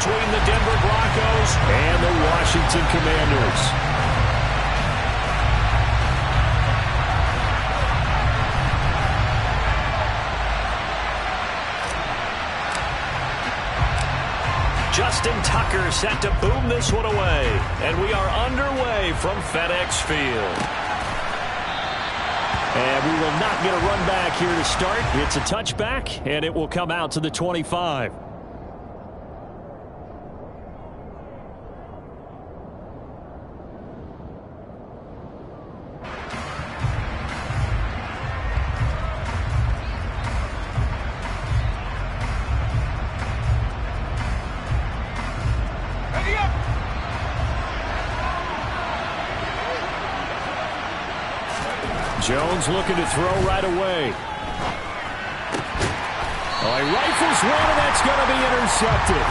between the Denver Broncos and the Washington Commanders. Justin Tucker set to boom this one away. And we are underway from FedEx Field. And we will not get a run back here to start. It's a touchback, and it will come out to the 25. Jones looking to throw right away. Oh, he rifles one, and that's going to be intercepted.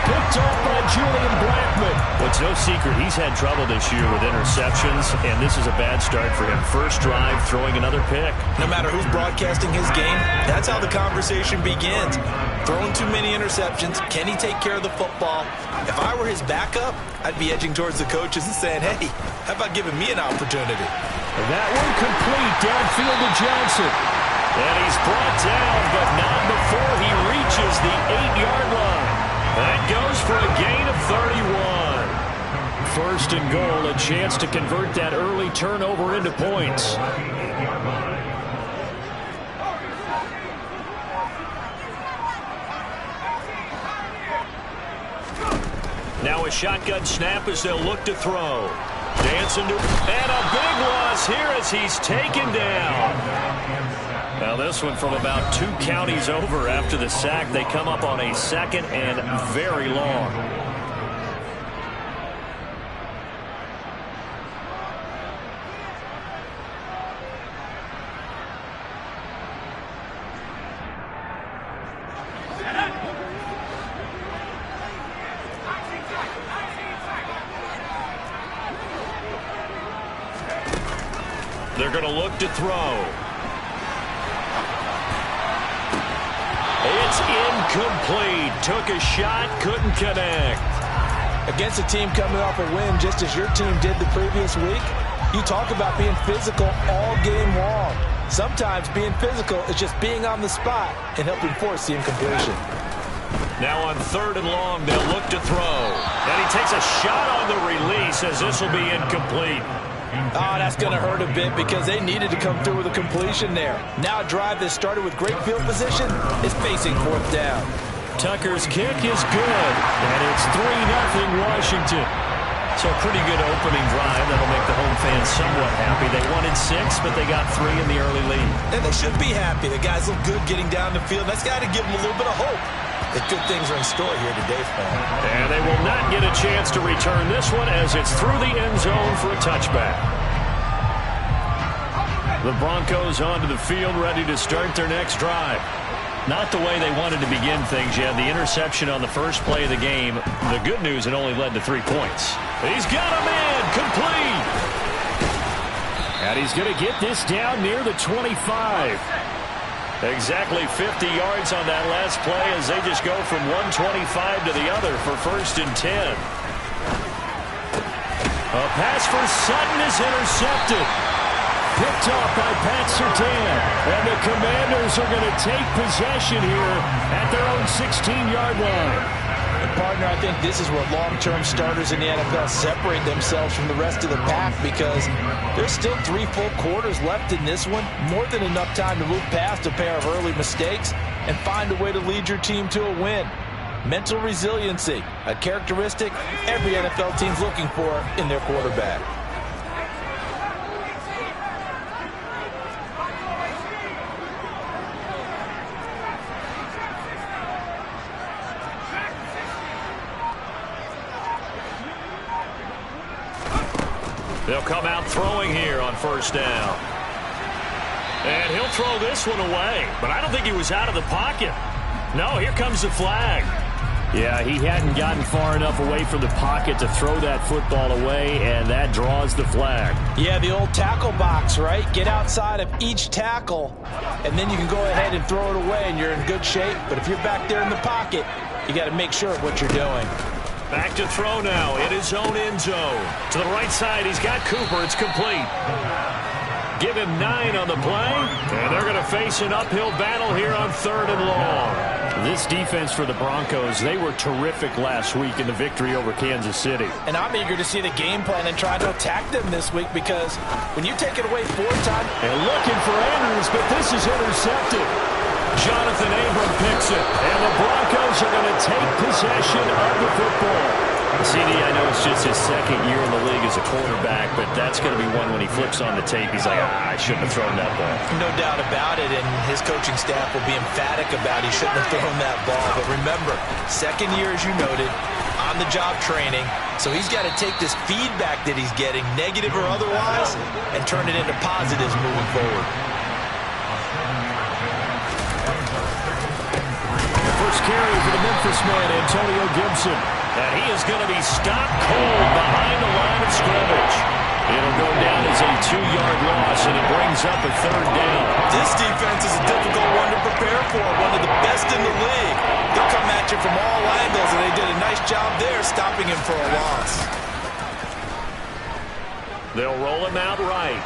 Picked off by Julian Blackmon. Well, it's no secret he's had trouble this year with interceptions, and this is a bad start for him. First drive, throwing another pick. No matter who's broadcasting his game, that's how the conversation begins. Throwing too many interceptions. Can he take care of the football? If I were his backup, I'd be edging towards the coaches and saying, hey, how about giving me an opportunity? And that one complete downfield to Johnson. And he's brought down, but not before he reaches the 8-yard line. That goes for a gain of 31. First and goal, a chance to convert that early turnover into points. Now a shotgun snap as they'll look to throw. Dancing to, and a big loss here as he's taken down. Now this one from about 2 counties over after the sack. They come up on a second and very long. They're going to look to throw. It's incomplete. Took a shot, couldn't connect. Against a team coming off a win just as your team did the previous week, you talk about being physical all game long. Sometimes being physical is just being on the spot and helping force the incompletion. Now on 3rd and long, they'll look to throw. And he takes a shot on the release as this will be incomplete. Oh, that's going to hurt a bit because they needed to come through with a completion there. Now a drive that started with great field position is facing 4th down. Tucker's kick is good, and it's 3-0 Washington. So a pretty good opening drive. That'll make the home fans somewhat happy. They wanted 6, but they got 3 in the early lead. And they should be happy. The guys look good getting down the field. That's got to give them a little bit of hope that good things are in store here today for them. And they will not get a chance to return this one as it's through the end zone for a touchback. The Broncos onto the field ready to start their next drive. Not the way they wanted to begin things yet. The interception on the first play of the game. The good news, it only led to 3 points. He's got a man complete. And he's going to get this down near the 25. Exactly 50 yards on that last play as they just go from 125 to the other for 1st and 10. A pass for Sutton is intercepted. Picked off by Pat Surtain. And the Commanders are going to take possession here at their own 16-yard line. And partner, I think this is where long-term starters in the NFL separate themselves from the rest of the pack because there's still 3 full quarters left in this one. More than enough time to move past a pair of early mistakes and find a way to lead your team to a win. Mental resiliency, a characteristic every NFL team's looking for in their quarterback. They'll come out throwing here on 1st down. And he'll throw this one away. But I don't think he was out of the pocket. No, here comes the flag. Yeah, he hadn't gotten far enough away from the pocket to throw that football away, and that draws the flag. Yeah, the old tackle box, right? Get outside of each tackle, and then you can go ahead and throw it away, and you're in good shape. But if you're back there in the pocket, you got to make sure of what you're doing. Back to throw now in his own end zone. To the right side, he's got Cooper. It's complete. Give him 9 on the play, and they're going to face an uphill battle here on 3rd and long. This defense for the Broncos, they were terrific last week in the victory over Kansas City. And I'm eager to see the game plan and try to attack them this week, because when you take it away 4 times. And looking for Andrews, but this is intercepted. Jonathan Abram picks it, and the Broncos are going to take possession of the football. CD, I know it's just his 2nd year in the league as a quarterback, but that's going to be one when he flips on the tape, he's like, I shouldn't have thrown that ball. No doubt about it, and his coaching staff will be emphatic about he shouldn't have thrown that ball. But remember, 2nd year, as you noted, on-the-job training, so he's got to take this feedback that he's getting, negative or otherwise, and turn it into positives moving forward. First carry for the Memphis man, Antonio Gibson. And he is going to be stopped cold behind the line of scrimmage. It'll go down as a 2-yard loss, and it brings up a 3rd down. This defense is a difficult one to prepare for, one of the best in the league. They'll come at you from all angles, and they did a nice job there stopping him for a loss. They'll roll him out right.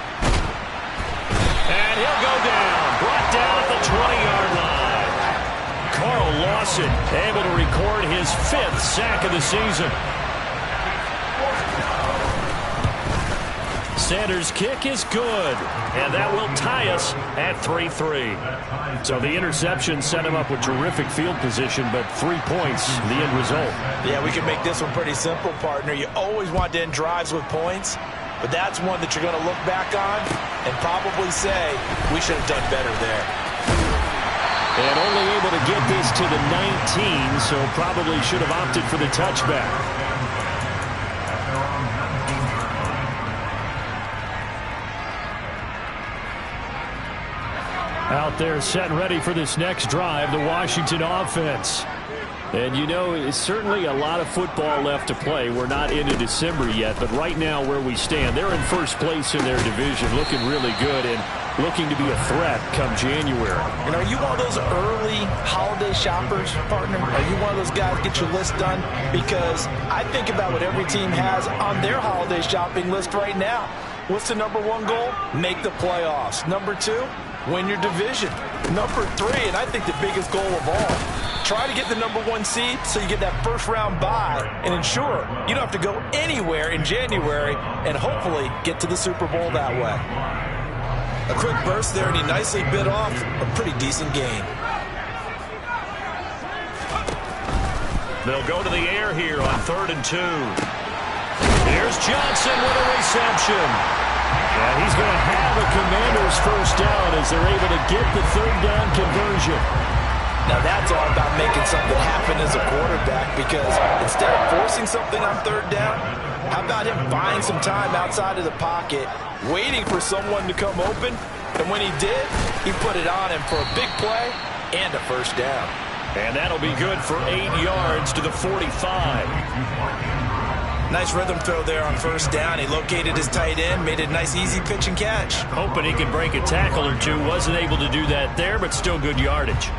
And he'll go down, brought down at the 20-yard line. Carl Lawson able to record his 5th sack of the season. Sanders' kick is good, and that will tie us at 3-3. So the interception set him up with terrific field position, but 3 points, the end result. Yeah, we can make this one pretty simple, partner. You always want to end drives with points, but that's one that you're going to look back on and probably say, we should have done better there. And only able to get this to the 19, so probably should have opted for the touchback. Out there set and ready for this next drive, the Washington offense. And you know, it's certainly a lot of football left to play. We're not into December yet, but right now where we stand, they're in first place in their division, looking really good and looking to be a threat come January. And are you one of those early holiday shoppers, partner? Are you one of those guys get your list done? Because I think about what every team has on their holiday shopping list right now. What's the number 1 goal? Make the playoffs. Number 2, win your division. Number 3, and I think the biggest goal of all, try to get the number 1 seed so you get that first-round bye and ensure you don't have to go anywhere in January and hopefully get to the Super Bowl that way. A quick burst there, and he nicely bit off a pretty decent gain. They'll go to the air here on 3rd and 2. Here's Johnson with a reception. And he's going to have a Commanders first down as they're able to get the 3rd down conversion. Now that's all about making something happen as a quarterback, because instead of forcing something on 3rd down, how about him buying some time outside of the pocket, waiting for someone to come open, and when he did, he put it on him for a big play and a first down. And that'll be good for 8 yards to the 45. Nice rhythm throw there on first down. He located his tight end, made a nice easy pitch and catch. Hoping he could break a tackle or two. Wasn't able to do that there, but still good yardage.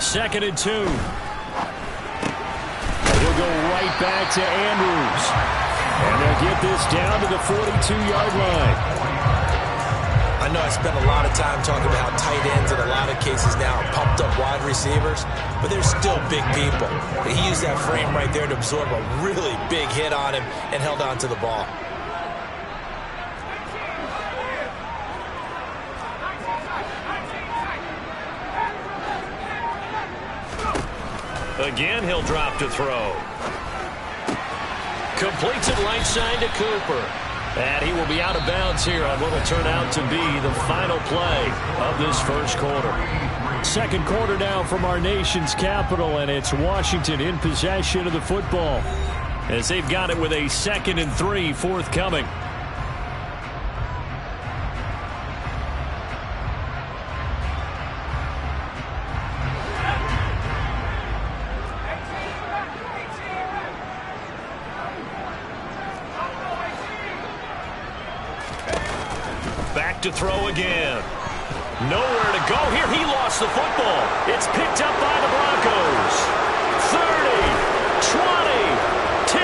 Second and 2. He'll go right back to Andrews. And they'll get this down to the 42-yard line. I know I spent a lot of time talking about how tight ends in a lot of cases now are pumped up wide receivers, but they're still big people. But he used that frame right there to absorb a really big hit on him and held on to the ball. Again, he'll drop to throw. Completes it right side to Cooper. And he will be out of bounds here on what will turn out to be the final play of this first quarter. Second quarter now from our nation's capital, and it's Washington in possession of the football as they've got it with a 2nd and 3 forthcoming. Back to throw again. Nowhere to go here. He lost the football. It's picked up by the Broncos. 30, 20, 10,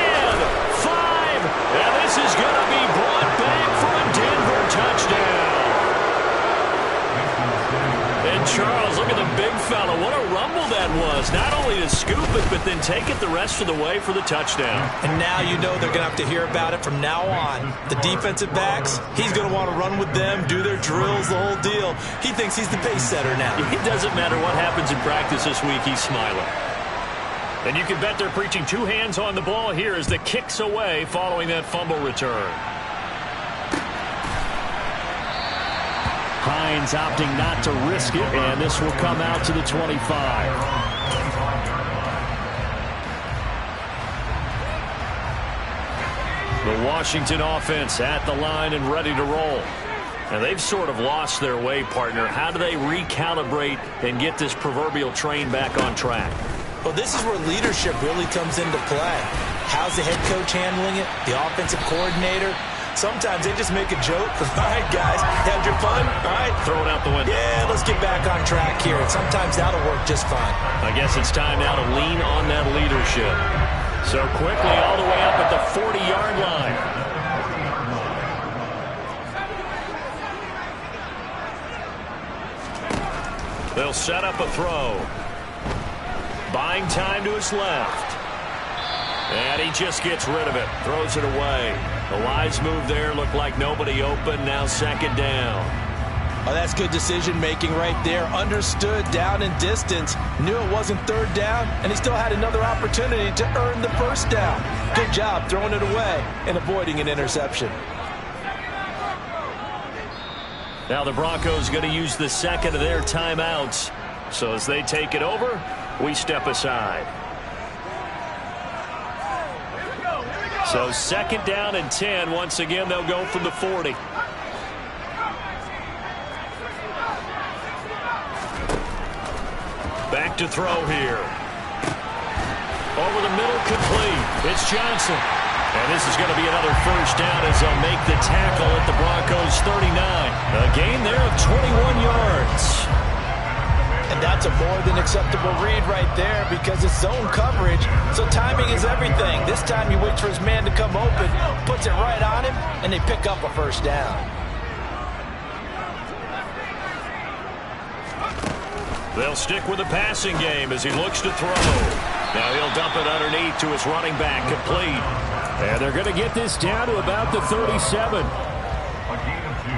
5. And this is going to be brought back for a Denver touchdown. And Charles, look at the big fella. What a rumble that was. Not only to scoop it, but then take it the rest of the way for the touchdown. And now you know they're going to have to hear about it from now on. The defensive backs, he's going to want to run with them, do their drills, the whole deal. He thinks he's the pace setter now. It doesn't matter what happens in practice this week, he's smiling. And you can bet they're preaching two hands on the ball here as the kick's away following that fumble return. Hines opting not to risk it, and this will come out to the 25. The Washington offense at the line and ready to roll. And they've sort of lost their way, partner. How do they recalibrate and get this proverbial train back on track? Well, this is where leadership really comes into play. How's the head coach handling it? The offensive coordinator? Sometimes they just make a joke. All right, guys, had your fun? All right. Throw it out the window. Yeah, let's get back on track here. And sometimes that'll work just fine. I guess it's time now to lean on that leadership. So quickly all the way up at the 40-yard line. They'll set up a throw. Buying time to his left. And he just gets rid of it. Throws it away. The wise move there. Looked like nobody open. Now second down. Oh, that's good decision-making right there. Understood down and distance. Knew it wasn't third down, and he still had another opportunity to earn the first down. Good job throwing it away and avoiding an interception. Now the Broncos going to use the second of their timeouts. So as they take it over, we step aside. So second down and 10. Once again, they'll go from the 40. Back to throw here. Over the middle, complete. It's Johnson. And this is going to be another first down as they'll make the tackle at the Broncos 39. A gain there of 21 yards. And that's a more than acceptable read right there because it's zone coverage, so timing is everything. This time he waits for his man to come open, puts it right on him, and they pick up a first down. They'll stick with the passing game as he looks to throw. Now he'll dump it underneath to his running back, complete. And they're going to get this down to about the 37.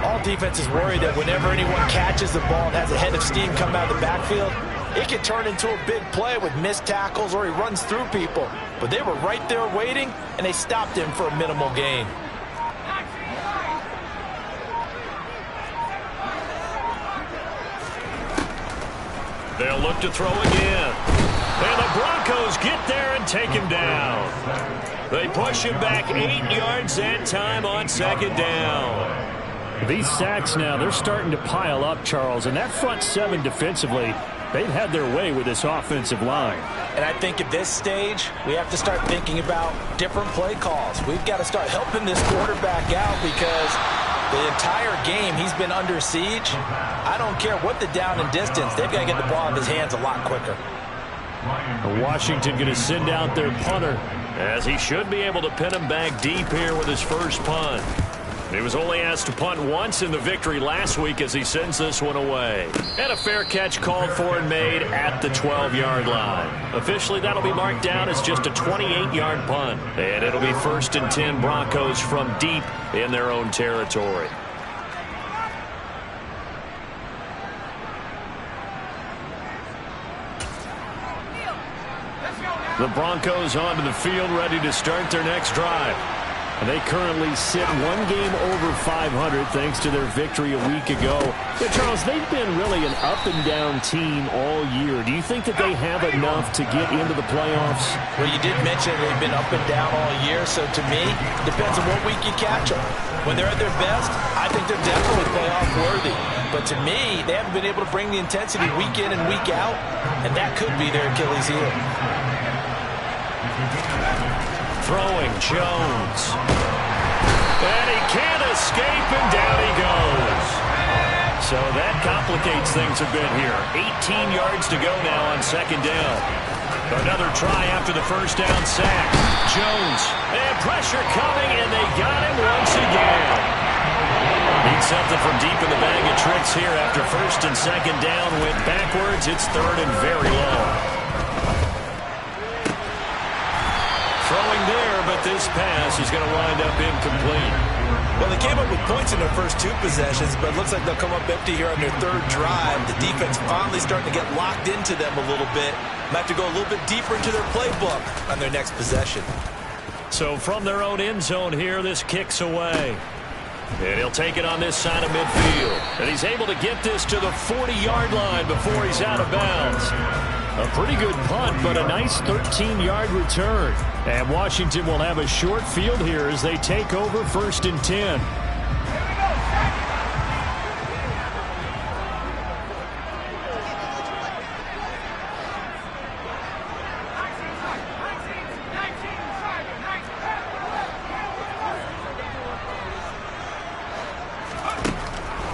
All defense is worried that whenever anyone catches the ball and has a head of steam come out of the backfield, it can turn into a big play with missed tackles or he runs through people. But they were right there waiting, and they stopped him for a minimal gain. They'll look to throw again. And the Broncos get there and take him down. They push him back 8 yards that time on second down. These sacks now, they're starting to pile up, Charles. And that front seven defensively, they've had their way with this offensive line. And I think at this stage, we have to start thinking about different play calls. We've got to start helping this quarterback out because the entire game he's been under siege. I don't care what the down and distance. They've got to get the ball in his hands a lot quicker. Washington going to send out their punter as he should be able to pin him back deep here with his first punt. He was only asked to punt once in the victory last week as he sends this one away. And a fair catch called for and made at the 12-yard line. Officially, that'll be marked down as just a 28-yard punt. And it'll be 1st and 10 Broncos from deep in their own territory. The Broncos onto the field ready to start their next drive. And they currently sit one game over 500 thanks to their victory a week ago. Yeah, Charles, they've been really an up-and-down team all year. Do you think that they have enough to get into the playoffs? Well, you did mention they've been up and down all year, so to me, depends on what week you catch them. When they're at their best, I think they're definitely playoff worthy. But to me, they haven't been able to bring the intensity week in and week out, and that could be their Achilles heel. Throwing Jones. And he can't escape, and down he goes. So that complicates things a bit here. 18 yards to go now on second down. Another try after the first down sack. Jones, and pressure coming, and they got him once again. Need something from deep in the bag of tricks here after first and second down went backwards. It's third and very long. Throwing there, but this pass is going to wind up incomplete. Well, they came up with points in their first two possessions, but it looks like they'll come up empty here on their third drive. The defense finally starting to get locked into them a little bit. Might have to go a little bit deeper into their playbook on their next possession. So from their own end zone here, this kicks away. And he'll take it on this side of midfield. And he's able to get this to the 40-yard line before he's out of bounds. A pretty good punt, but a nice 13-yard return. And Washington will have a short field here as they take over first and 10.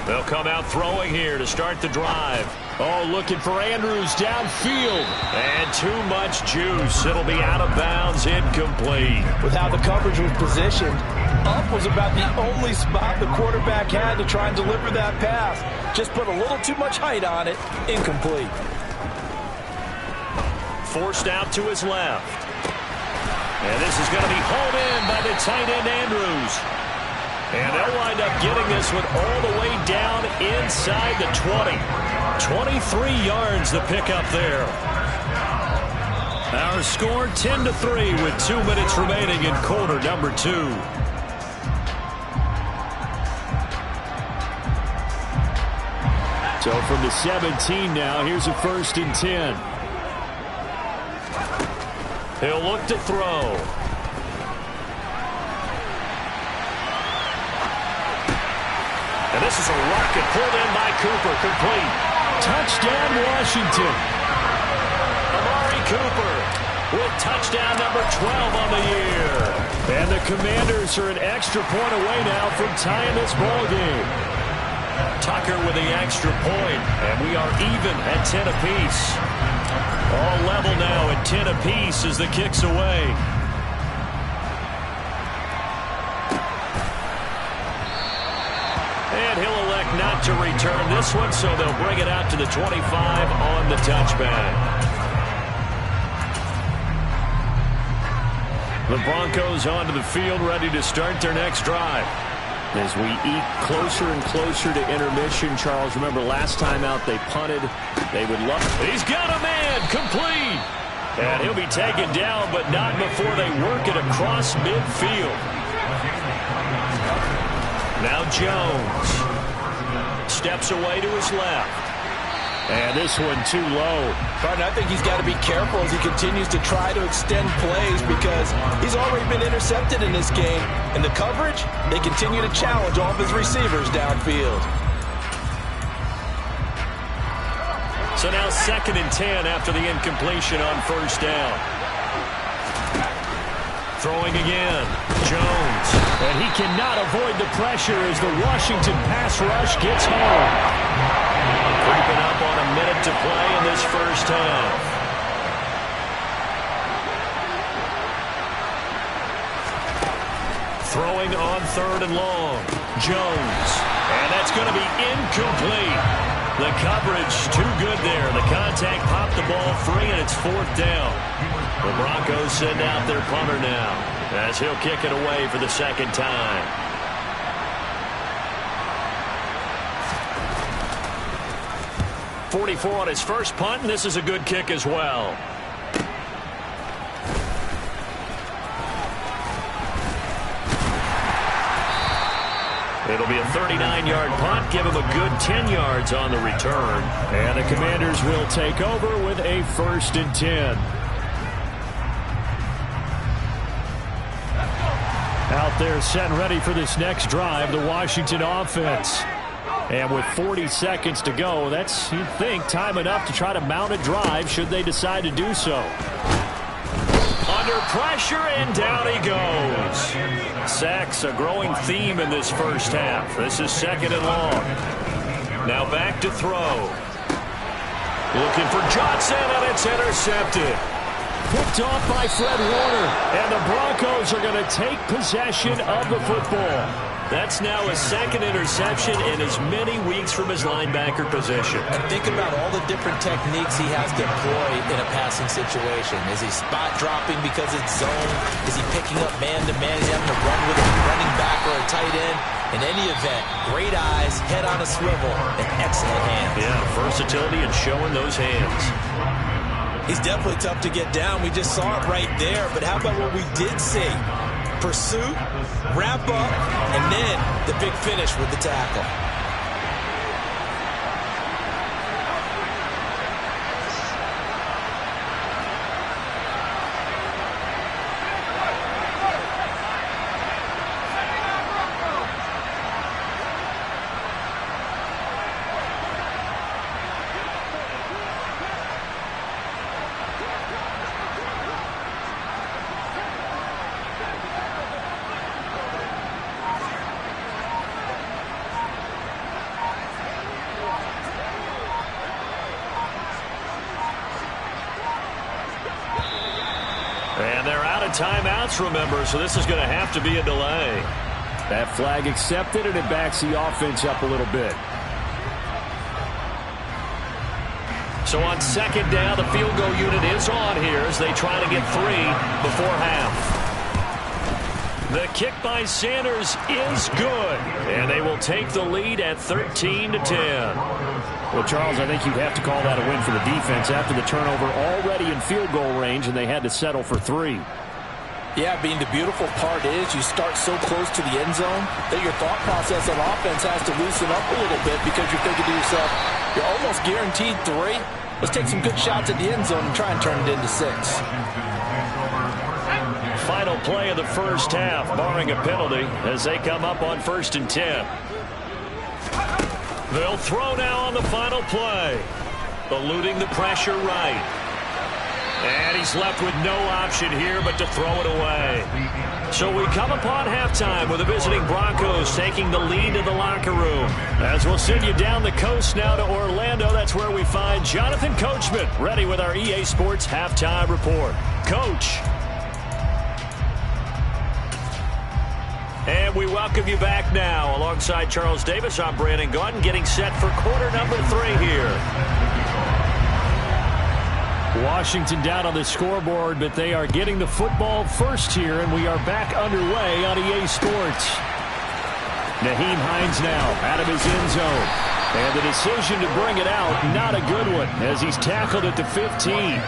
They'll come out throwing here to start the drive. Oh, looking for Andrews downfield. And too much juice. It'll be out of bounds, incomplete. With how the coverage was positioned, up was about the only spot the quarterback had to try and deliver that pass. Just put a little too much height on it. Incomplete. Forced out to his left. And this is going to be hauled in by the tight end Andrews. And they'll wind up getting this one all the way down inside the 20. 23 yards the pickup there. Our score 10-3 with 2 minutes remaining in quarter number 2. So from the 17 now, here's a first and 10. He'll look to throw. And this is a rocket pulled in by Cooper, complete. Touchdown, Washington. Amari Cooper with touchdown number 12 on the year. And the Commanders are an extra point away now from tying this ball game. Tucker with the extra point, and we are even at 10 apiece. All level now at 10 apiece as the kick's away. And he'll elect not to return this one, so they'll bring it out to the 25 on the touchback. The Broncos onto the field, ready to start their next drive. As we eat closer and closer to intermission, Charles, remember last time out they punted. They would love. He's got a man, complete. And he'll be taken down, but not before they work it across midfield. Now Jones steps away to his left. And this one too low. Pardon, I think he's got to be careful as he continues to try to extend plays because he's already been intercepted in this game. And the coverage, they continue to challenge all of his receivers downfield. So now second and 10 after the incompletion on first down. Throwing again, Jones. And he cannot avoid the pressure as the Washington pass rush gets home. Creeping up on a minute to play in this first half. Throwing on third and long, Jones. And that's going to be incomplete. The coverage too good there. The contact popped the ball free, and it's fourth down. The Broncos send out their punter now as he'll kick it away for the second time. .44 on his first punt, and this is a good kick as well. It'll be a 39-yard punt, give him a good 10 yards on the return. And the Commanders will take over with a first and 10. Out there set and ready for this next drive, the Washington offense. And with 40 seconds to go, that's, you'd think, time enough to try to mount a drive should they decide to do so. Under pressure, and down he goes. Sacks, a growing theme in this first half. This is second and long. Now back to throw. Looking for Johnson, and it's intercepted. Picked off by Fred Warner. And the Broncos are going to take possession of the football. That's now his second interception in as many weeks from his linebacker position. And think about all the different techniques he has to employ in a passing situation. Is he spot dropping because it's zone? Is he picking up man-to-man? Is he having to run with a running back or a tight end? In any event, great eyes, head on a swivel, and excellent hands. Yeah, versatility and showing those hands. He's definitely tough to get down. We just saw it right there. But how about what we did see? Pursuit, wrap up, and then the big finish with the tackle. And they're out of timeouts, remember, so this is going to have to be a delay. That flag accepted, and it backs the offense up a little bit. So on second down, the field goal unit is on here as they try to get 3 before half. The kick by Sanders is good, and they will take the lead at 13-10. Well, Charles, I think you have to call that a win for the defense after the turnover already in field goal range, and they had to settle for 3. Yeah, Bean, the beautiful part is you start so close to the end zone that your thought process on offense has to loosen up a little bit because you're thinking to yourself, you're almost guaranteed 3. Let's take some good shots at the end zone and try and turn it into 6. Final play of the first half, barring a penalty, as they come up on 1st and 10. They'll throw now on the final play. Eluding the pressure right. And he's left with no option here but to throw it away. So we come upon halftime with the visiting Broncos taking the lead to the locker room. As we'll send you down the coast now to Orlando, that's where we find Jonathan Coachman ready with our EA Sports Halftime Report. Coach. And we welcome you back now. Alongside Charles Davis, I'm Brandon Gaudin, getting set for quarter number 3 here. Washington down on the scoreboard, but they are getting the football first here, and we are back underway on EA Sports. Nyheim Hines now out of his end zone. And the decision to bring it out, not a good one, as he's tackled at the 15.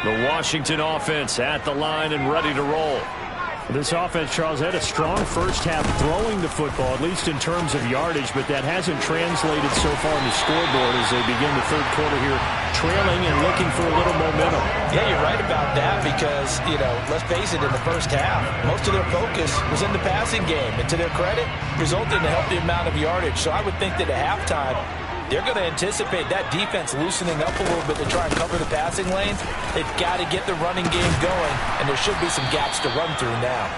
The Washington offense at the line and ready to roll. This offense, Charles, had a strong first half throwing the football, at least in terms of yardage, but that hasn't translated so far in the scoreboard as they begin the third quarter here, trailing and looking for a little momentum. Yeah, you're right about that because, let's face it, in the first half, most of their focus was in the passing game. And to their credit, resulted in a healthy amount of yardage. So I would think that at halftime, they're going to anticipate that defense loosening up a little bit to try and cover the passing lanes. They've got to get the running game going, and there should be some gaps to run through now.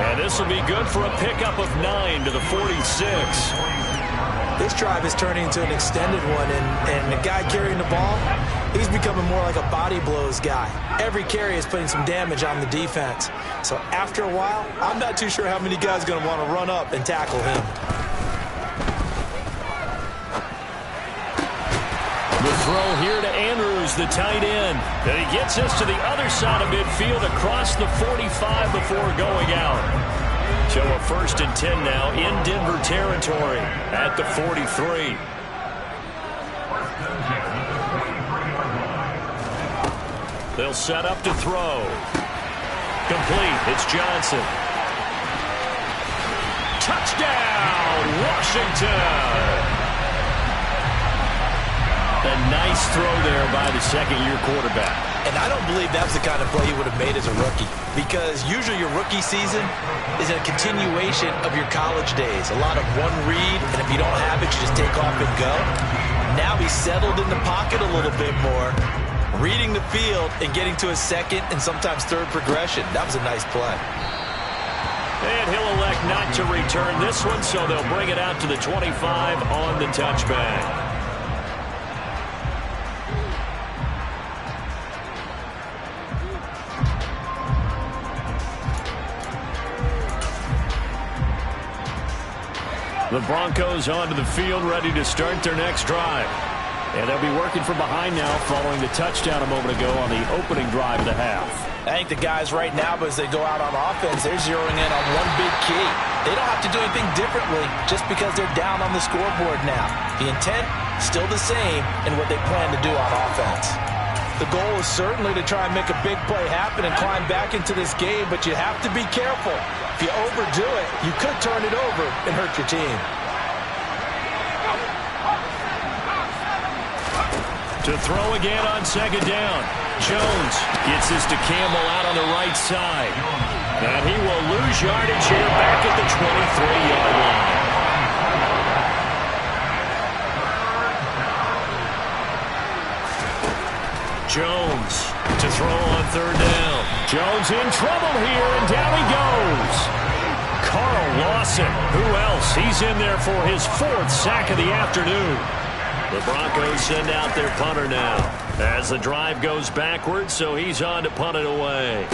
And this will be good for a pickup of 9 to the 46. This drive is turning into an extended one, and the guy carrying the ball, he's becoming more like a body blows guy. Every carry is putting some damage on the defense. So after a while, I'm not too sure how many guys are going to want to run up and tackle him. The throw here to Andrews, the tight end. And he gets us to the other side of midfield across the 45 before going out. So a 1st and 10 now in Denver territory at the 43. They'll set up to throw. Complete. It's Johnson. Touchdown, Washington. A nice throw there by the second-year quarterback. And I don't believe that's the kind of play he would have made as a rookie, because usually your rookie season is a continuation of your college days. A lot of one read, and if you don't have it, you just take off and go. Now he's settled in the pocket a little bit more, reading the field and getting to a second and sometimes third progression. That was a nice play. And he'll elect not to return this one, so they'll bring it out to the 25 on the touchback. The Broncos onto the field, ready to start their next drive. And they'll be working from behind now following the touchdown a moment ago on the opening drive of the half. I think the guys right now, as they go out on offense, they're zeroing in on one big key. They don't have to do anything differently just because they're down on the scoreboard now. The intent, still the same in what they plan to do on offense. The goal is certainly to try and make a big play happen and climb back into this game, but you have to be careful. If you overdo it, you could turn it over and hurt your team. To throw again on second down. Jones gets this to Campbell out on the right side. And he will lose yardage here back at the 23-yard line. Jones to throw on third down. Jones in trouble here, and down he goes. Carl Lawson, who else? He's in there for his fourth sack of the afternoon. The Broncos send out their punter now as the drive goes backwards, so he's on to punt it away.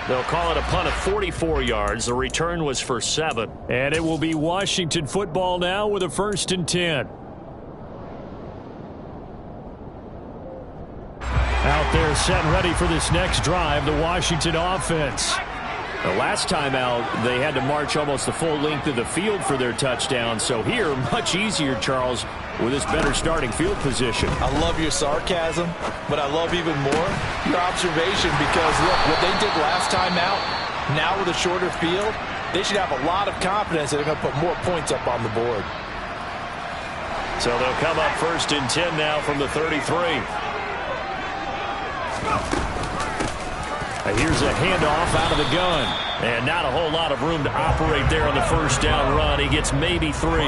They'll call it a punt of 44 yards. The return was for 7. And it will be Washington football now with a 1st and 10. Out there set and ready for this next drive, the Washington offense. The last time out, they had to march almost the full length of the field for their touchdown. So here, much easier, Charles, with this better starting field position. I love your sarcasm, but I love even more your observation, because, look, what they did last time out, now with a shorter field, they should have a lot of confidence that they're going to put more points up on the board. So they'll come up 1st and 10 now from the 33. Here's a handoff out of the gun. And not a whole lot of room to operate there on the first down run. He gets maybe 3.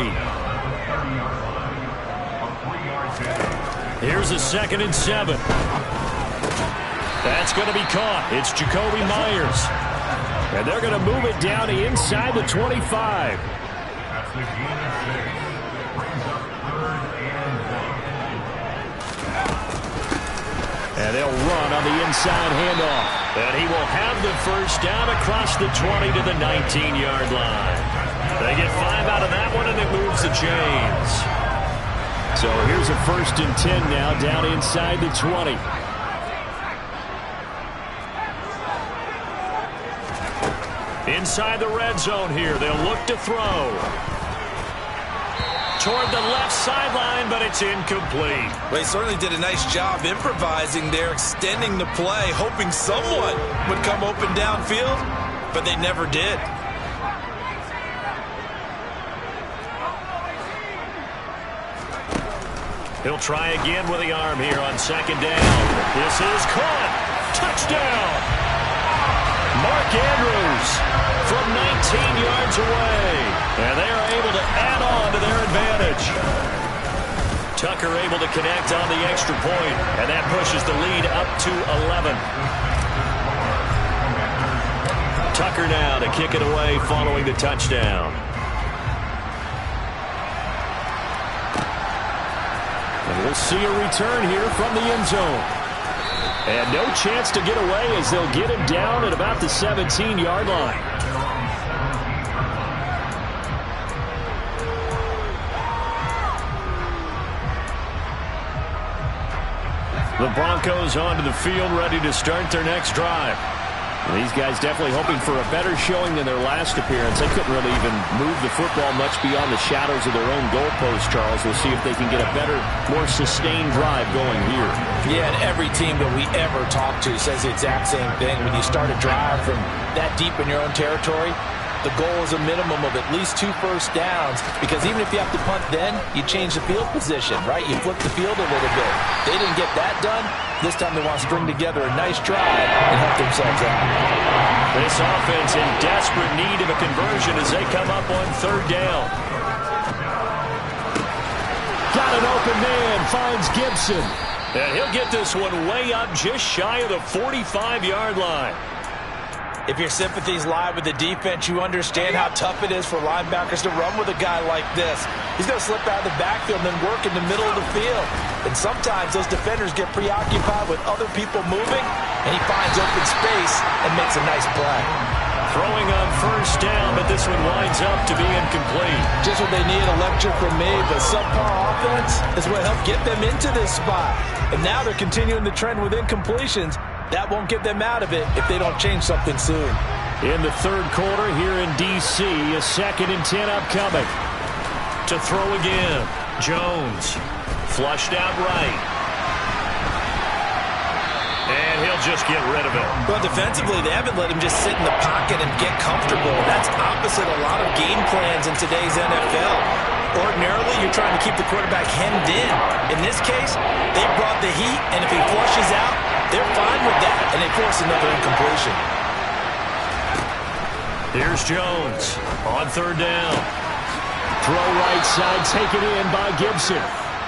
Here's a 2nd and 7. That's going to be caught. It's Jacoby Myers. And they're going to move it down to inside the 25. And they'll run on the inside handoff. And he will have the first down across the 20 to the 19-yard line. They get 5 out of that one, and it moves the chains. So here's a 1st and 10 now down inside the 20. Inside the red zone here. They'll look to throw. Toward the left sideline, but it's incomplete. Well, he certainly did a nice job improvising there, extending the play, hoping someone would come open downfield, but they never did. He'll try again with the arm here on 2nd down. This is caught. Touchdown. Mark Andrews from 19 yards away. And they are able to add on to their advantage. Tucker able to connect on the extra point, and that pushes the lead up to 11. Tucker now to kick it away following the touchdown. And we'll see a return here from the end zone. And no chance to get away as they'll get him down at about the 17-yard line. The Broncos onto the field, ready to start their next drive. These guys definitely hoping for a better showing than their last appearance. They couldn't really even move the football much beyond the shadows of their own goalpost, Charles. We'll see if they can get a better, more sustained drive going here. Yeah, and every team that we ever talk to says the exact same thing. When you start a drive from that deep in your own territory, The goal is a minimum of at least 2 first downs, because even if you have to punt then, you change the field position, right? You flip the field a little bit. They didn't get that done. This time they want to string together a nice drive and help themselves out. This offense in desperate need of a conversion as they come up on 3rd down. Got an open man, finds Gibson. And he'll get this one way up just shy of the 45-yard line. If your sympathies lie with the defense, you understand how tough it is for linebackers to run with a guy like this. He's going to slip out of the backfield and then work in the middle of the field. And sometimes those defenders get preoccupied with other people moving, and he finds open space and makes a nice play. Throwing on 1st down, but this one winds up to be incomplete. Just what they need, a lecture from me, but subpar offense is what helped get them into this spot. And now they're continuing the trend with incompletions. That won't get them out of it if they don't change something soon. In the 3rd quarter here in D.C., a 2nd and 10 upcoming. To throw again, Jones. Flushed out right. And he'll just get rid of it. Well, defensively, they haven't let him just sit in the pocket and get comfortable. That's opposite a lot of game plans in today's NFL. Ordinarily, you're trying to keep the quarterback hemmed in. In this case, they brought the heat, and if he flushes out, they're fine with that, and they force another incompletion. Here's Jones on 3rd down. Throw right side, taken in by Gibson.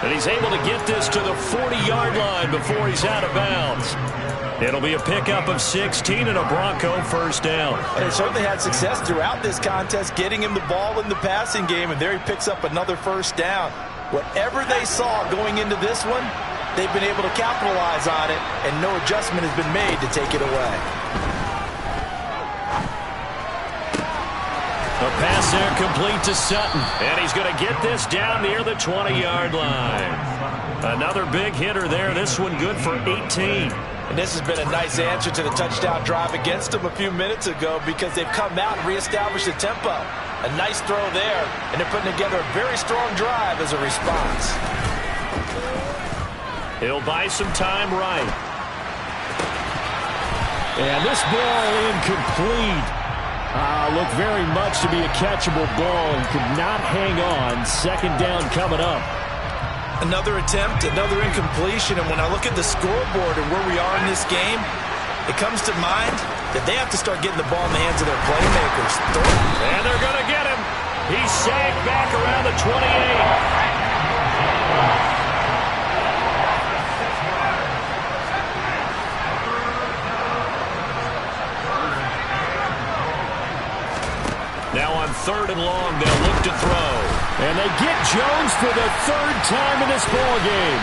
And he's able to get this to the 40-yard line before he's out of bounds. It'll be a pickup of 16 and a Bronco 1st down. And they certainly had success throughout this contest, getting him the ball in the passing game, and there he picks up another 1st down. Whatever they saw going into this one, they've been able to capitalize on it, and no adjustment has been made to take it away. A pass there complete to Sutton. And he's going to get this down near the 20-yard line. Another big hitter there. This one good for 18. And this has been a nice answer to the touchdown drive against them a few minutes ago, because they've come out and reestablished the tempo. A nice throw there, and they're putting together a very strong drive as a response. He'll buy some time right. And this ball incomplete. Looked very much to be a catchable ball and could not hang on. 2nd down coming up. Another attempt, another incompletion, and when I look at the scoreboard and where we are in this game, it comes to mind that they have to start getting the ball in the hands of their playmakers. And they're going to get him. He's sagged back around the 28. Now on 3rd and long, they'll look to throw. And they get Jones for the 3rd time in this ball game.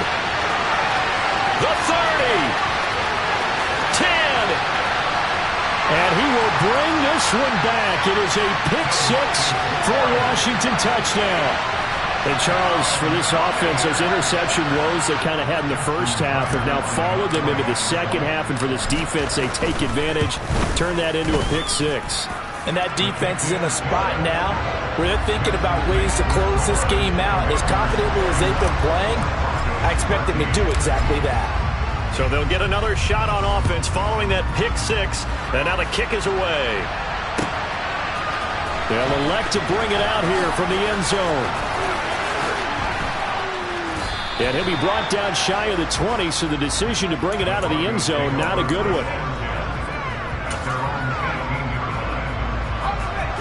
The 30. 10. And he will bring this one back. It is a pick-6 for a Washington touchdown. And Charles, for this offense, those interception woes they kind of had in the 1st half have now followed them into the 2nd half. And for this defense, they take advantage, turn that into a pick-6. And that defense is in a spot now where they're thinking about ways to close this game out. As confidently as they've been playing, I expect them to do exactly that. So they'll get another shot on offense following that pick-6. And now the kick is away. They'll elect to bring it out here from the end zone. And he'll be brought down shy of the 20, so the decision to bring it out of the end zone, not a good one.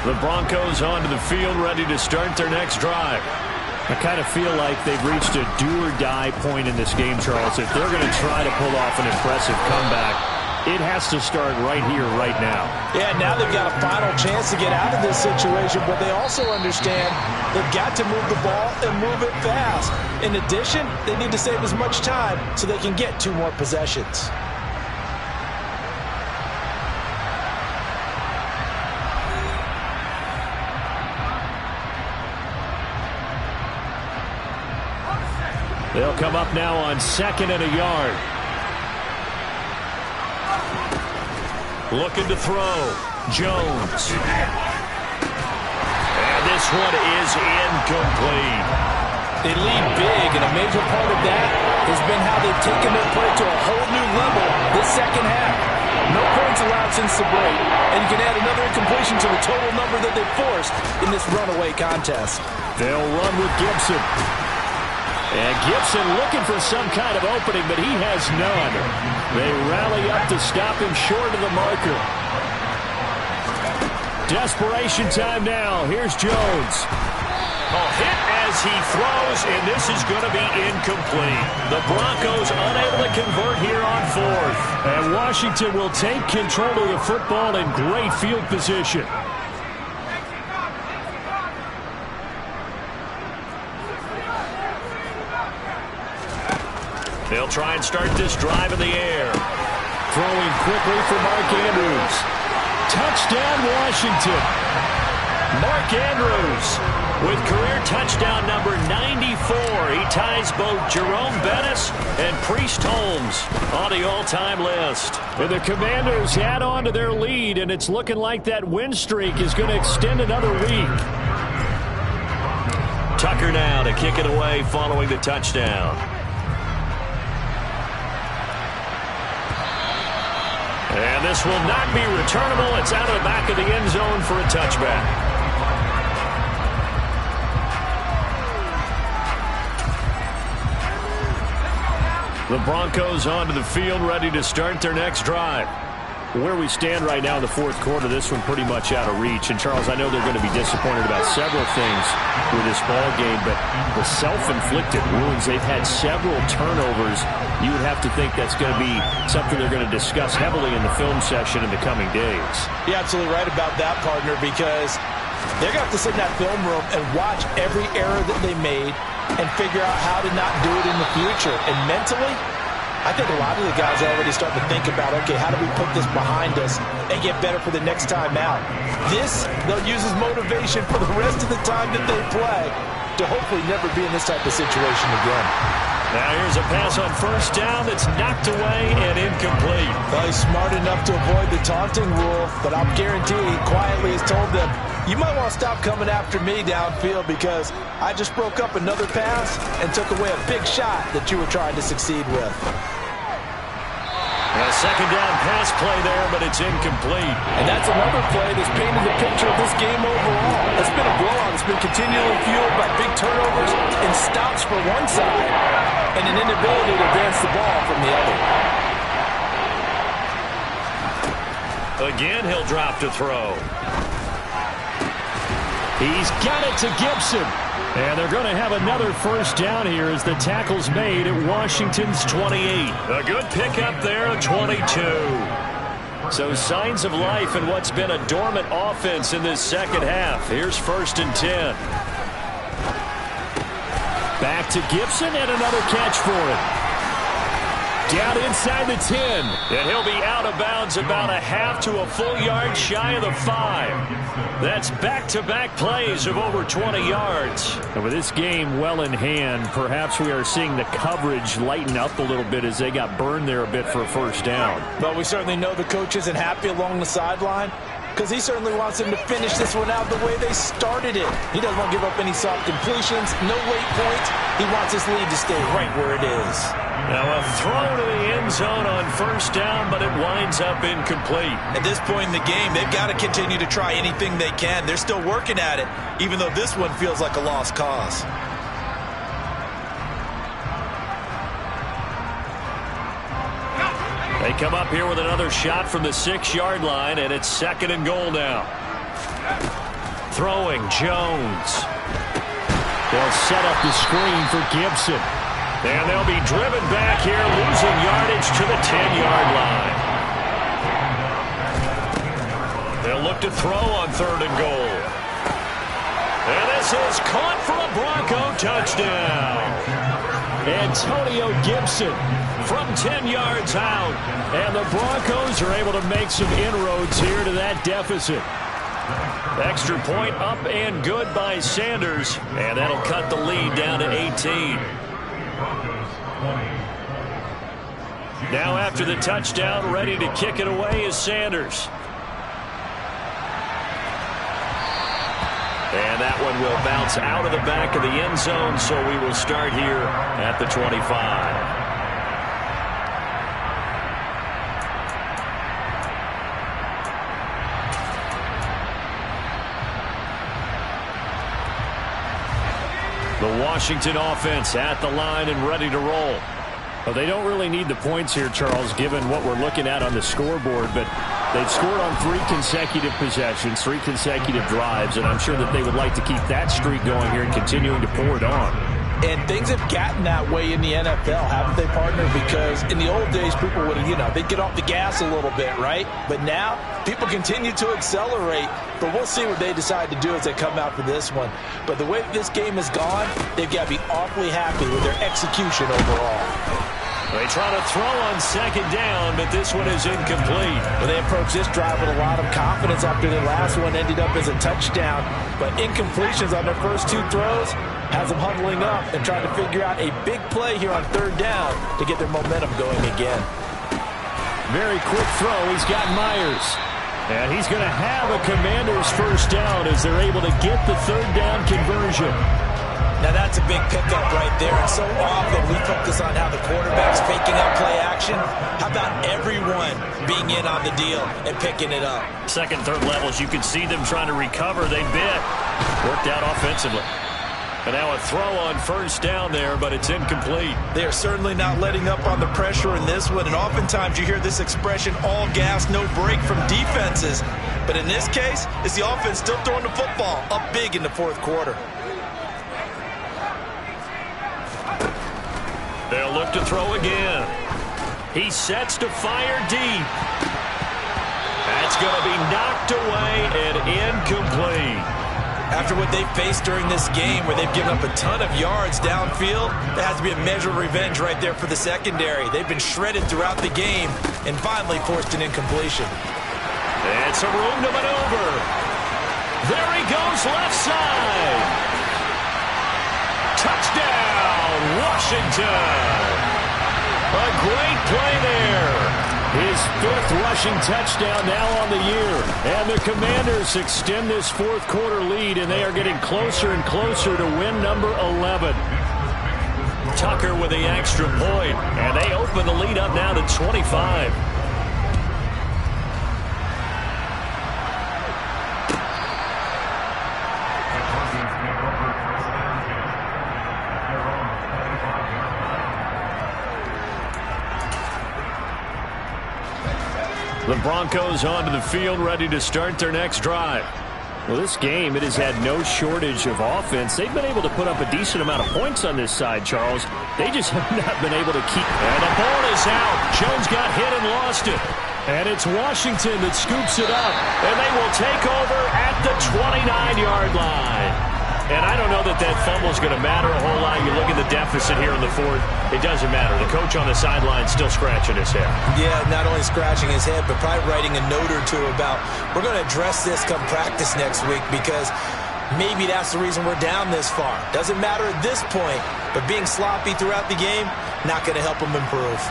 The Broncos onto the field, ready to start their next drive. I kind of feel like they've reached a do-or-die point in this game, Charles. If they're going to try to pull off an impressive comeback, it has to start right here, right now. Yeah, now they've got a final chance to get out of this situation, but they also understand they've got to move the ball and move it fast. In addition, they need to save as much time so they can get 2 more possessions. They'll come up now on 2nd and a yard. Looking to throw. Jones. And this one is incomplete. They lead big, and a major part of that has been how they've taken their play to a whole new level this 2nd half. No points allowed since the break, and you can add another incompletion to the total number that they forced in this runaway contest. They'll run with Gibson. And Gibson looking for some kind of opening, but he has none. They rally up to stop him short of the marker. Desperation time now. Here's Jones. Hit as he throws, and this is going to be incomplete. The Broncos unable to convert here on fourth. And Washington will take control of the football in great field position. They'll try and start this drive in the air. Throwing quickly for Mark Andrews. Touchdown, Washington. Mark Andrews with career touchdown number 94. He ties both Jerome Bettis and Priest Holmes on the all-time list. And the Commanders add on to their lead, and it's looking like that win streak is going to extend another week. Tucker now to kick it away following the touchdown. And this will not be returnable. It's out of the back of the end zone for a touchback. The Broncos onto the field, ready to start their next drive. Where we stand right now in the fourth quarter, this one pretty much out of reach. And, Charles, I know they're going to be disappointed about several things with this ball game, but the self-inflicted wounds, they've had several turnovers. You would have to think that's going to be something they're going to discuss heavily in the film session in the coming days. You're absolutely right about that, partner, because they're going to have to sit in that film room and watch every error that they made and figure out how to not do it in the future. And mentally, I think a lot of the guys are already starting to think about, okay, how do we put this behind us and get better for the next time out? This, they'll use as motivation for the rest of the time that they play to hopefully never be in this type of situation again. Now here's a pass on first down that's knocked away and incomplete. Well, he's smart enough to avoid the taunting rule, but I'm guaranteed he quietly has told them, you might want to stop coming after me downfield because I just broke up another pass and took away a big shot that you were trying to succeed with. A second down pass play there, but it's incomplete. And that's another play that's painted the picture of this game overall. It's been a blowout. It's been continually fueled by big turnovers and stops for one side and an inability to advance the ball from the other. Again, he'll drop to throw. He's got it to Gibson. And they're going to have another first down here as the tackle's made at Washington's 28. A good pickup there at 22. So signs of life in what's been a dormant offense in this second half. Here's 1st and 10. Back to Gibson and another catch for him. Down inside the 10. And he'll be out of bounds about a half to a full yard shy of the 5. That's back-to-back plays of over 20 yards. And with this game well in hand, perhaps we are seeing the coverage lighten up a little bit as they got burned there a bit for a first down. But we certainly know the coach isn't happy along the sideline because he certainly wants them to finish this one out the way they started it. He doesn't want to give up any soft completions, no late points. He wants his lead to stay right where it is. Now a throw to the end zone on first down, but it winds up incomplete. At this point in the game, they've got to continue to try anything they can. They're still working at it, even though this one feels like a lost cause. They come up here with another shot from the 6-yard line, and it's 2nd and goal now. Throwing, Jones. They'll set up the screen for Gibson. And they'll be driven back here, losing yardage to the 10-yard line. They'll look to throw on 3rd and goal. And this is caught for a Bronco touchdown. Antonio Gibson from 10 yards out. And the Broncos are able to make some inroads here to that deficit. Extra point up and good by Sanders. And that'll cut the lead down to 18. Now after the touchdown, ready to kick it away is Sanders. And that one will bounce out of the back of the end zone, so we will start here at the 25. 2 The Washington offense at the line and ready to roll. Well, they don't really need the points here, Charles, given what we're looking at on the scoreboard, but they've scored on 3 consecutive possessions, 3 consecutive drives, and I'm sure that they would like to keep that streak going here and continuing to pour it on. And things have gotten that way in the NFL, haven't they, partner? Because in the old days, people would, they'd get off the gas a little bit, right? But now, people continue to accelerate. But we'll see what they decide to do as they come out for this one. But the way this game has gone, they've got to be awfully happy with their execution overall. They try to throw on second down, but this one is incomplete. Well, they approach this drive with a lot of confidence after their last one ended up as a touchdown. But incompletions on their first 2 throws has them huddling up and trying to figure out a big play here on 3rd down to get their momentum going again. Very quick throw. He's got Myers. And he's going to have a Commander's first down as they're able to get the 3rd down conversion. Now that's a big pickup right there, and so often we focus on how the quarterback's faking up play action. How about everyone being in on the deal and picking it up? Second, third levels, you can see them trying to recover. They bit. Worked out offensively. And now a throw on 1st down there, but it's incomplete. They're certainly not letting up on the pressure in this one, and oftentimes you hear this expression, all gas, no break from defenses. But in this case, it's the offense still throwing the football up big in the 4th quarter. They'll look to throw again. He sets to fire deep. That's going to be knocked away and incomplete. After what they've faced during this game where they've given up a ton of yards downfield, there has to be a measure of revenge right there for the secondary. They've been shredded throughout the game and finally forced an incompletion. It's a room to maneuver. There he goes left side. Touchdown, Washington. A great play there. His 5th rushing touchdown now on the year. And the Commanders extend this 4th quarter lead, and they are getting closer and closer to win number 11. Tucker with the extra point, and they open the lead up now to 25. The Broncos onto the field, ready to start their next drive. Well, this game, it has had no shortage of offense. They've been able to put up a decent amount of points on this side, Charles. They just have not been able to keep. And the ball is out. Jones got hit and lost it. And it's Washington that scoops it up. And they will take over at the 29-yard line. And I don't know that that fumble is going to matter a whole lot. You look at the deficit here in the 4th. It doesn't matter. The coach on the sideline still scratching his head. Yeah, not only scratching his head, but probably writing a note or 2 about, we're going to address this come practice next week because maybe that's the reason we're down this far. Doesn't matter at this point, but being sloppy throughout the game, not going to help them improve.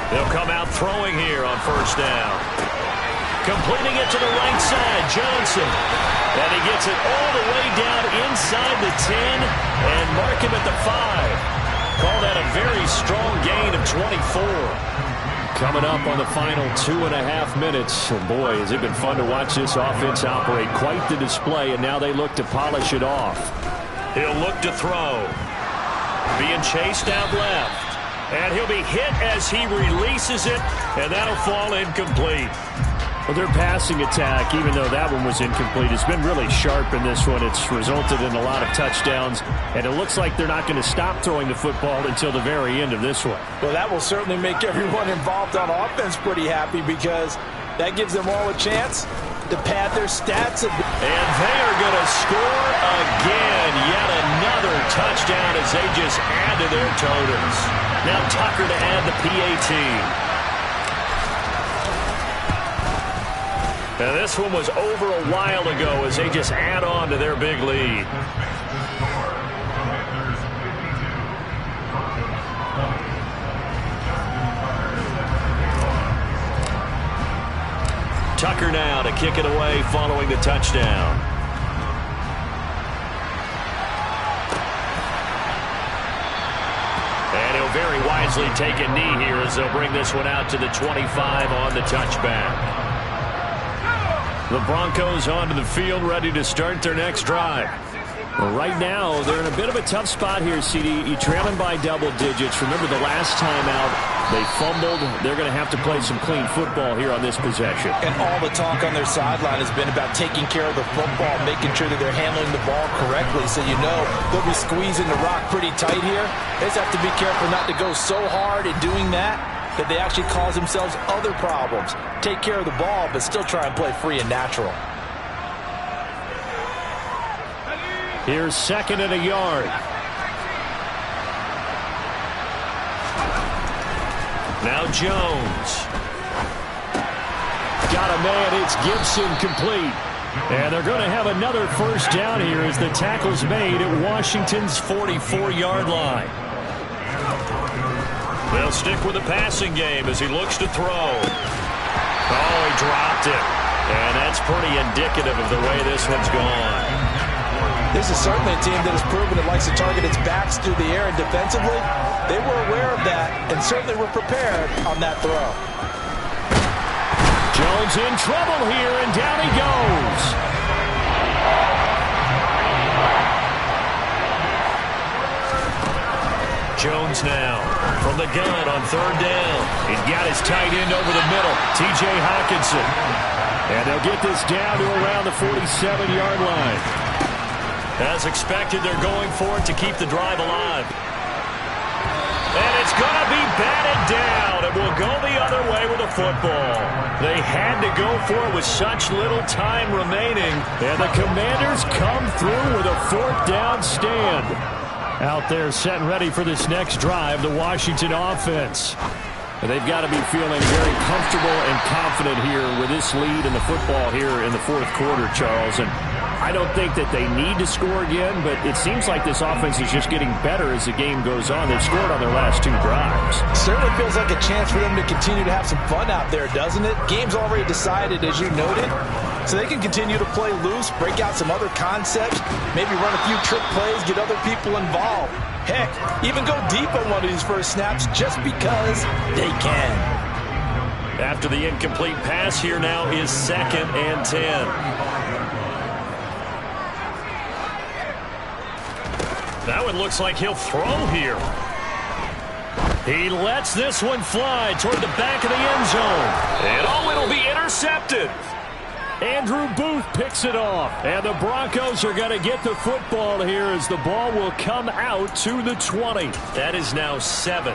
They'll come out throwing here on 1st down. Completing it to the right side, Johnson. And he gets it all the way down inside the 10 and mark him at the 5. Call that a very strong gain of 24. Coming up on the final 2.5 minutes. Oh boy, has it been fun to watch this offense operate. Quite the display, and now they look to polish it off. He'll look to throw. Being chased out left. And he'll be hit as he releases it, and that'll fall incomplete. Well, their passing attack, even though that one was incomplete, has been really sharp in this one. It's resulted in a lot of touchdowns, and it looks like they're not going to stop throwing the football until the very end of this one. Well, that will certainly make everyone involved on offense pretty happy because that gives them all a chance to pad their stats a bit. And they are going to score again. Yet another touchdown as they just add to their totals. Now Tucker to add the PAT. Now this one was over a while ago as they just add on to their big lead. Tucker now to kick it away following the touchdown. And he'll very wisely taken knee here as they'll bring this one out to the 25 on the touchback. The Broncos onto the field, ready to start their next drive. Well, right now, they're in a bit of a tough spot here, CD. You're trailing by double digits. Remember the last time out, they fumbled. They're going to have to play some clean football here on this possession. And all the talk on their sideline has been about taking care of the football, making sure that they're handling the ball correctly. So you know they'll be squeezing the rock pretty tight here. They just have to be careful not to go so hard in doing that they actually cause themselves other problems. Take care of the ball, but still try and play free and natural. Here's 2nd and a yard. Now Jones. Got a man. It's Gibson complete. And they're going to have another first down here as the tackle's made at Washington's 44-yard line. They'll stick with the passing game as he looks to throw. Oh, he dropped it. And that's pretty indicative of the way this one's gone. This is certainly a team that has proven it likes to target its backs through the air, and defensively, they were aware of that and certainly were prepared on that throw. Jones in trouble here, and down he goes. Jones now from the gun on 3rd down. He's got his tight end over the middle, T.J. Hockenson. And they'll get this down to around the 47-yard line. As expected, they're going for it to keep the drive alive. And it's going to be batted down. It will go the other way with the football. They had to go for it with such little time remaining. And the Commanders come through with a 4th down stand. Out there set and ready for this next drive, the Washington offense. And they've got to be feeling very comfortable and confident here with this lead in the football here in the 4th quarter, Charles. And I don't think that they need to score again, but it seems like this offense is just getting better as the game goes on. They've scored on their last 2 drives. Certainly feels like a chance for them to continue to have some fun out there, doesn't it? Game's already decided, as you noted, so they can continue to play loose, break out some other concepts, maybe run a few trick plays, get other people involved. Heck, even go deep on one of these first snaps just because they can. After the incomplete pass, here now is 2nd and 10. That one looks like he'll throw here. He lets this one fly toward the back of the end zone. And oh, it'll be intercepted. Andrew Booth picks it off. And the Broncos are going to get the football here as the ball will come out to the 20. That is now 7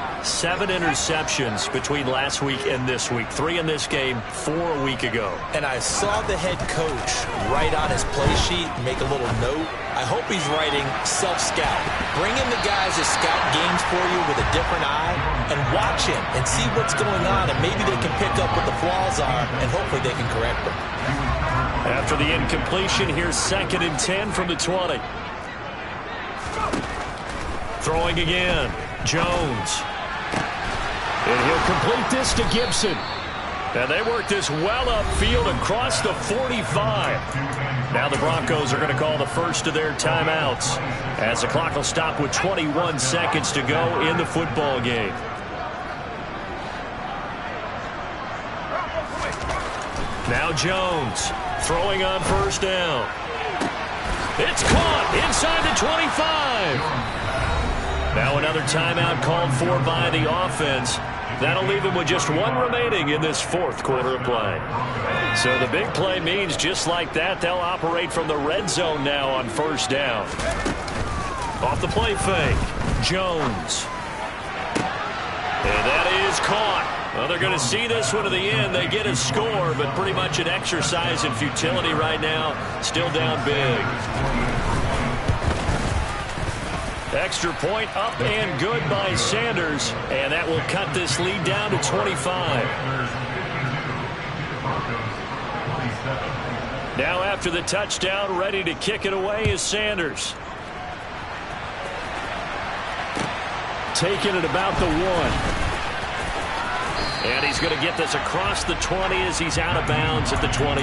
interceptions between last week and this week. 3 in this game, 4 a week ago. And I saw the head coach write on his play sheet, make a little note. I hope he's writing self-scout. Bring in the guys to scout games for you with a different eye and watch him and see what's going on, and maybe they can pick up what the flaws are, and hopefully they can correct them. After the incompletion, here's 2nd and 10 from the 20. Throwing again, Jones. And he'll complete this to Gibson. And they work this well upfield across the 45. Now the Broncos are going to call the first of their timeouts as the clock will stop with 21 seconds to go in the football game. Now Jones throwing on 1st down. It's caught inside the 25. Now another timeout called for by the offense. That'll leave them with just 1 remaining in this 4th quarter of play. So the big play means just like that, they'll operate from the red zone now on 1st down. Off the play fake, Jones. And that is caught. Well, they're going to see this one to the end. They get a score, but pretty much an exercise in futility right now. Still down big. Extra point up and good by Sanders. And that will cut this lead down to 25. Now after the touchdown, ready to kick it away is Sanders. Taking it about the 1. And he's going to get this across the 20 as he's out of bounds at the 23.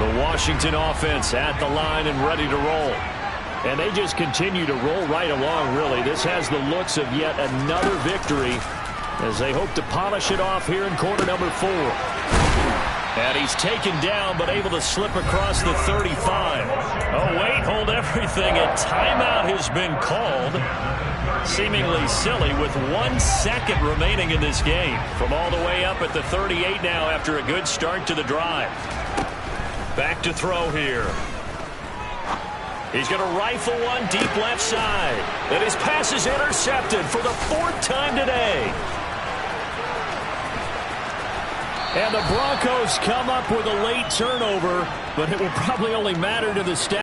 The Washington offense at the line and ready to roll. And they just continue to roll right along, really. This has the looks of yet another victory as they hope to polish it off here in quarter number 4. And he's taken down, but able to slip across the 35. Oh, wait, hold everything. A timeout has been called. Seemingly silly with 1 second remaining in this game. From all the way up at the 38 now after a good start to the drive. Back to throw here. He's going to rifle one deep left side. And his pass is intercepted for the 4th time today. And the Broncos come up with a late turnover, but it will probably only matter to the stats.